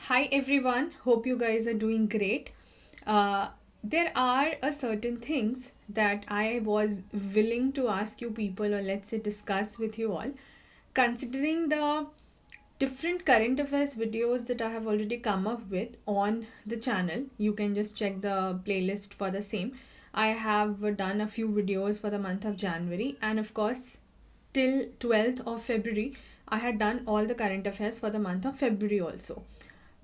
Hi everyone, hope you guys are doing great. There are a certain things that I was willing to ask you people, or let's say discuss with you all, considering the different current affairs videos that I have already come up with on the channel. You can just check the playlist for the same. I have done a few videos for the month of January, and of course till 12th of February I had done all the current affairs for the month of February also.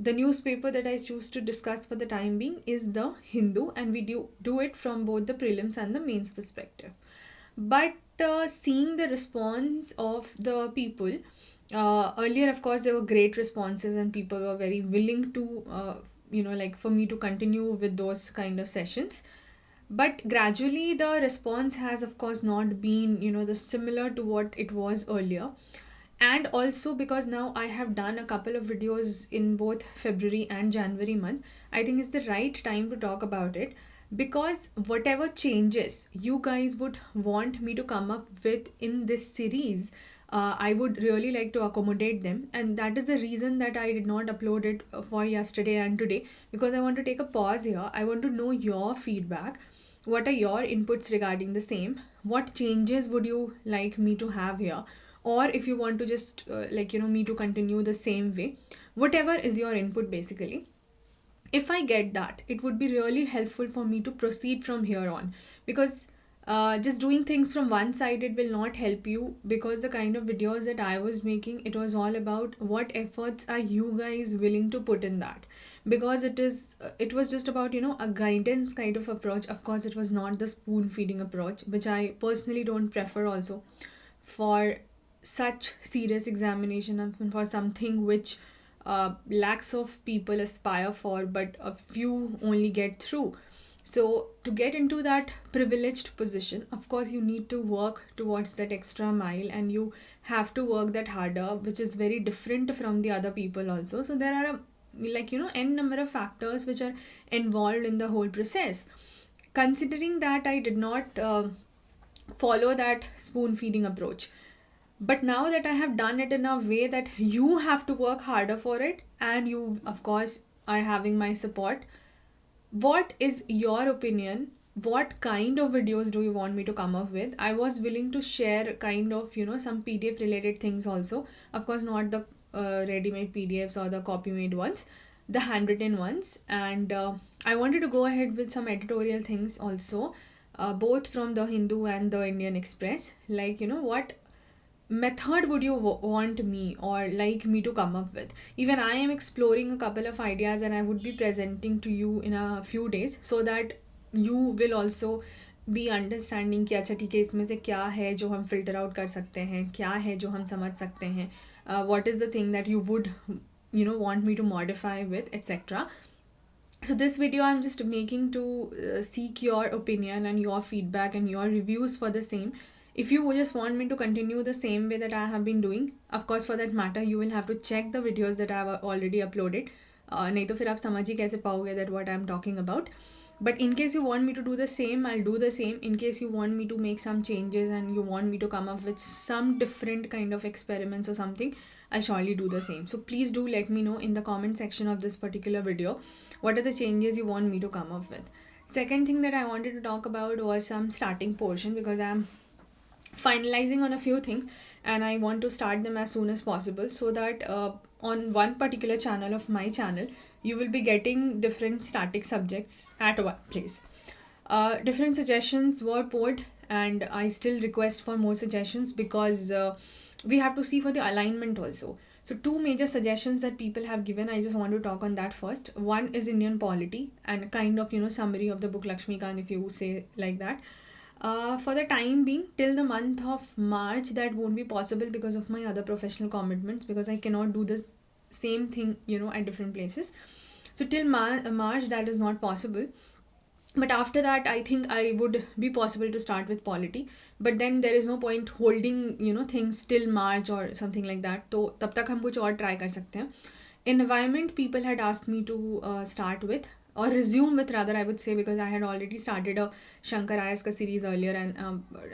The newspaper that I choose to discuss for the time being is the Hindu, and we do it from both the prelims and the mains perspective. But seeing the response of the people, earlier, of course, there were great responses, and people were very willing to, like for me to continue with those kind of sessions. But gradually, the response has, of course, not been, the similar to what it was earlier. And also because now I have done a couple of videos in both February and January month, I think it's the right time to talk about it, because whatever changes you guys would want me to come up with in this series, I would really like to accommodate them, and that is the reason that I did not upload it for yesterday and today, because I want to take a pause here. I want to know your feedback. What are your inputs regarding the same? What changes would you like me to have here? Or if you want to just me to continue the same way, whatever is your input basically. If I get that, it would be really helpful for me to proceed from here on, because just doing things from one side, it will not help you, because the kind of videos that I was making, it was all about what efforts are you guys willing to put in that, because it was just about a guidance kind of approach. Of course, it was not the spoon feeding approach, which I personally don't prefer also for such serious examination, and for something which lakhs of people aspire for, but a few only get through. So, to get into that privileged position, of course, you need to work towards that extra mile, and you have to work that harder, which is very different from the other people also. So, there are n number of factors which are involved in the whole process. Considering that I did not follow that spoon feeding approach, but now that I have done it in a way that you have to work harder for it, and you, of course, are having my support, what is your opinion? What kind of videos do you want me to come up with? I was willing to share kind of, some PDF related things also. Of course, not the ready made PDFs or the copy made ones, the handwritten ones. And I wanted to go ahead with some editorial things also, both from the Hindu and the Indian Express. Like, what method would you want me or like me to come up with? Even I am exploring a couple of ideas, and I would be presenting to you in a few days, so that you will also be understanding कि अच्छा ठीक है, इसमें से क्या है जो हम filter out कर सकते हैं, क्या है जो हम समझ सकते हैं, what is the thing that you would want me to modify with, etc. So this video I'm just making to seek your opinion and your feedback and your reviews for the same. If you just want me to continue the same way that I have been doing, of course for that matter you will have to check the videos that I have already uploaded. नहीं तो फिर आप समझ ही कैसे पाओगे that what I'm talking about. But in case you want me to do the same, I'll do the same. In case you want me to make some changes and you want me to come up with some different kind of experiments or something, I'll surely do the same. So please do let me know in the comment section of this particular video what are the changes you want me to come up with. Second thing that I wanted to talk about was some starting portion, because I'm finalizing on a few things and I want to start them as soon as possible, so that on one particular channel of my channel you will be getting different static subjects at one place. Different suggestions were put, and I still request for more suggestions, because we have to see for the alignment also. So two major suggestions that people have given, I just want to talk on that first. One is Indian polity, and kind of summary of the book LAXMIKANTH, if you say like that. For the time being, till the month of March, that won't be possible because of my other professional commitments, because I cannot do the same thing at different places. So till March that is not possible. But after that, I think I would be possible to start with polity. But then there is no point holding things till March or something like that. तो तब तक हम कुछ और try कर सकते हैं. Environment, people had asked me to start with, or resume with rather, I would say, because I had already started a SHANKAR series earlier, and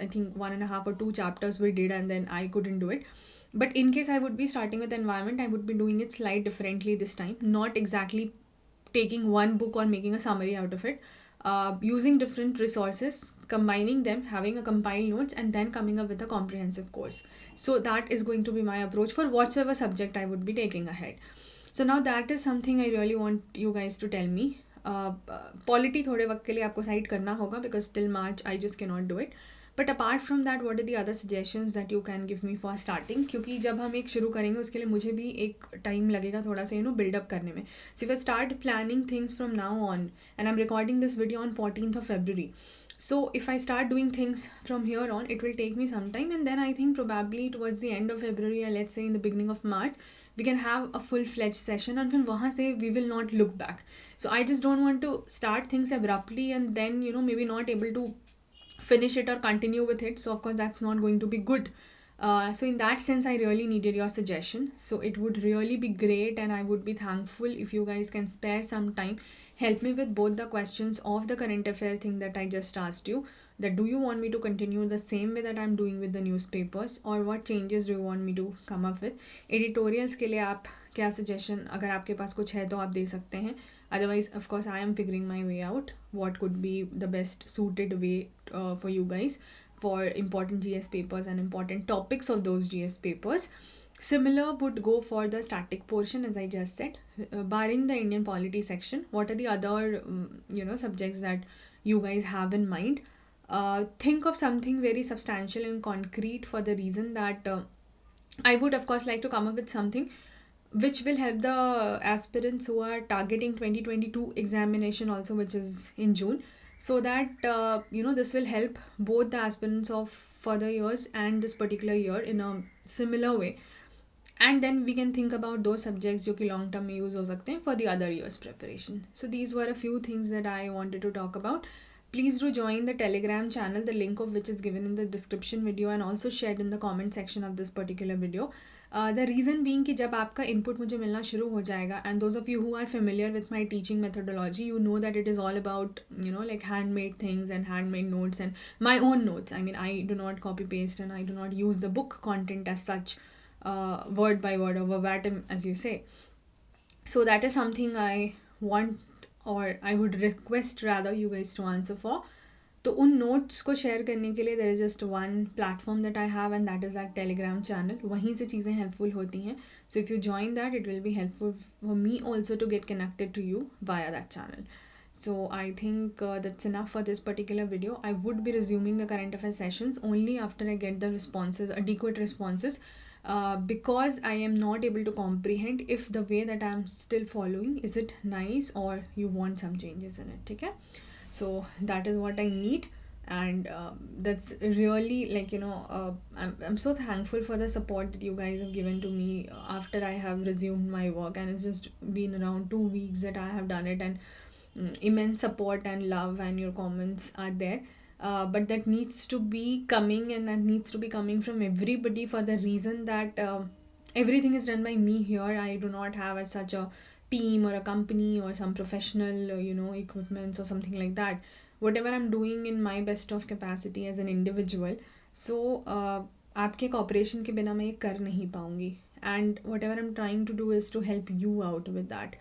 I think 1.5 or 2 chapters we did, and then I couldn't do it. But in case I would be starting with environment, I would be doing it slightly differently this time, not exactly taking one book or making a summary out of it. Using different resources, combining them, having a compiled notes, and then coming up with a comprehensive course. So that is going to be my approach for whatsoever subject I would be taking ahead. So now that is something I really want you guys to tell me. Polity थोड़े वक्त के लिए आपको side करना होगा because till March I just cannot do it. But apart from that, what are the other suggestions that you can give me for starting? क्योंकि जब हम एक शुरू करेंगे उसके लिए मुझे भी एक टाइम लगेगा थोड़ा सा build-up करने में. So if I start planning things from now on, and I'm recording this video on 14th of February, so if I start doing things from here on, it will take me some time, and then I think probably towards the end of February, or let's say in the beginning of March, we can have a full-fledged session, and फिर वहाँ से we will not look back. So I just don't want to start things abruptly and then maybe not able to finish it or continue with it. So of course that's not going to be good. So in that sense, I really needed your suggestion. So it would really be great, and I would be thankful if you guys can spare some time, help me with both the questions of the current affair thing that I just asked you, that do you want me to continue the same way that I'm doing with the newspapers, or what changes do you want me to come up with. Editorials के लिए आप क्या suggestion अगर आपके पास कुछ है तो आप दे सकते हैं. Otherwise, of course, I am figuring my way out what could be the best suited way for you guys for important GS papers and important topics of those GS papers. Similar would go for the static portion, as I just said. Barring the Indian polity section, what are the other subjects that you guys have in mind? Think of something very substantial and concrete, for the reason that I would of course like to come up with something which will help the aspirants who are targeting 2022 examination also, which is in June, so that this will help both the aspirants of further years and this particular year in a similar way. And then we can think about those subjects जो कि long term में use हो सकते हैं for the other years preparation. So these were a few things that I wanted to talk about. Please do join the Telegram channel, the link of which is given in the description video and also shared in the comment section of this particular video. The reason being कि जब आपका input मुझे मिलना शुरू हो जाएगा, and those of you who are familiar with my teaching methodology, you know that it is all about like handmade things and handmade notes and my own notes. I mean, I do not copy paste and I do not use the book content as such, word by word or verbatim, as you say. So that is something I want, or I would request rather, you guys to answer for. तो उन notes को share करने के लिए there is just one platform that I have, and that is that Telegram channel. वहीं से चीज़ें helpful होती हैं. So if you join that, it will be helpful for me also to get connected to you via that channel. So I think that's enough for this particular video. I would be resuming the current affairs sessions only after I get the responses, adequate responses, because I am not able to comprehend if the way that I am still following, is it nice or you want some changes in it. Okay? So that is what I need, and that's really like I'm so thankful for the support that you guys have given to me after I have resumed my work, and it's just been around 2 weeks that I have done it, and immense support and love and your comments are there. But that needs to be coming, and that needs to be coming from everybody, for the reason that everything is done by me here. I do not have as such a team or a company or some professional equipments or something like that. Whatever I'm doing in my best of capacity as an individual. So आपके cooperation के बिना मैं ये कर नहीं पाऊँगी, and whatever I'm trying to do is to help you out with that.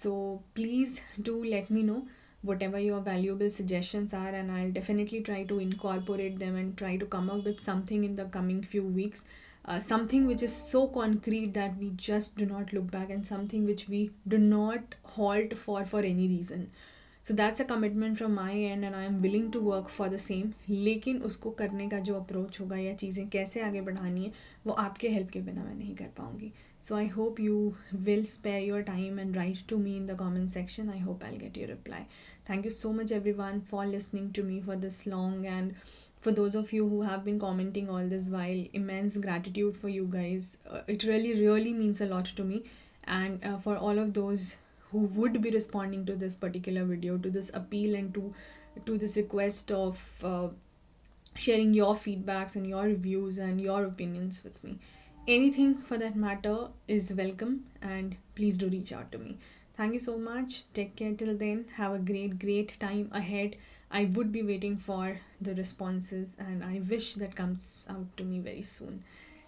So please do let me know whatever your valuable suggestions are, and I'll definitely try to incorporate them and try to come up with something in the coming few weeks. Something which is so concrete that we just do not look back, and something which we do not halt for any reason. So that's a commitment from my end, and I am willing to work for the same. लेकिन उसको करने का जो approach होगा या चीज़ें कैसे आगे बढ़ानी है, वो आपके help के बिना मैं नहीं कर पाऊँगी. So I hope you will spare your time and write to me in the comment section. I hope I'll get your reply. Thank you so much everyone for listening to me for this long, and for those of you who have been commenting all this while, immense gratitude for you guys. It really means a lot to me, and for all of those who would be responding to this particular video, to this appeal, and to this request of sharing your feedbacks and your reviews and your opinions with me. Anything for that matter is welcome, and please do reach out to me. Thank you so much. Take care till then. Have a great time ahead. I would be waiting for the responses, and I wish that comes out to me very soon.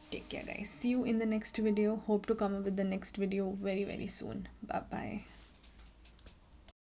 Take care, guys. See you in the next video. Hope to come up with the next video very, very soon. Bye bye.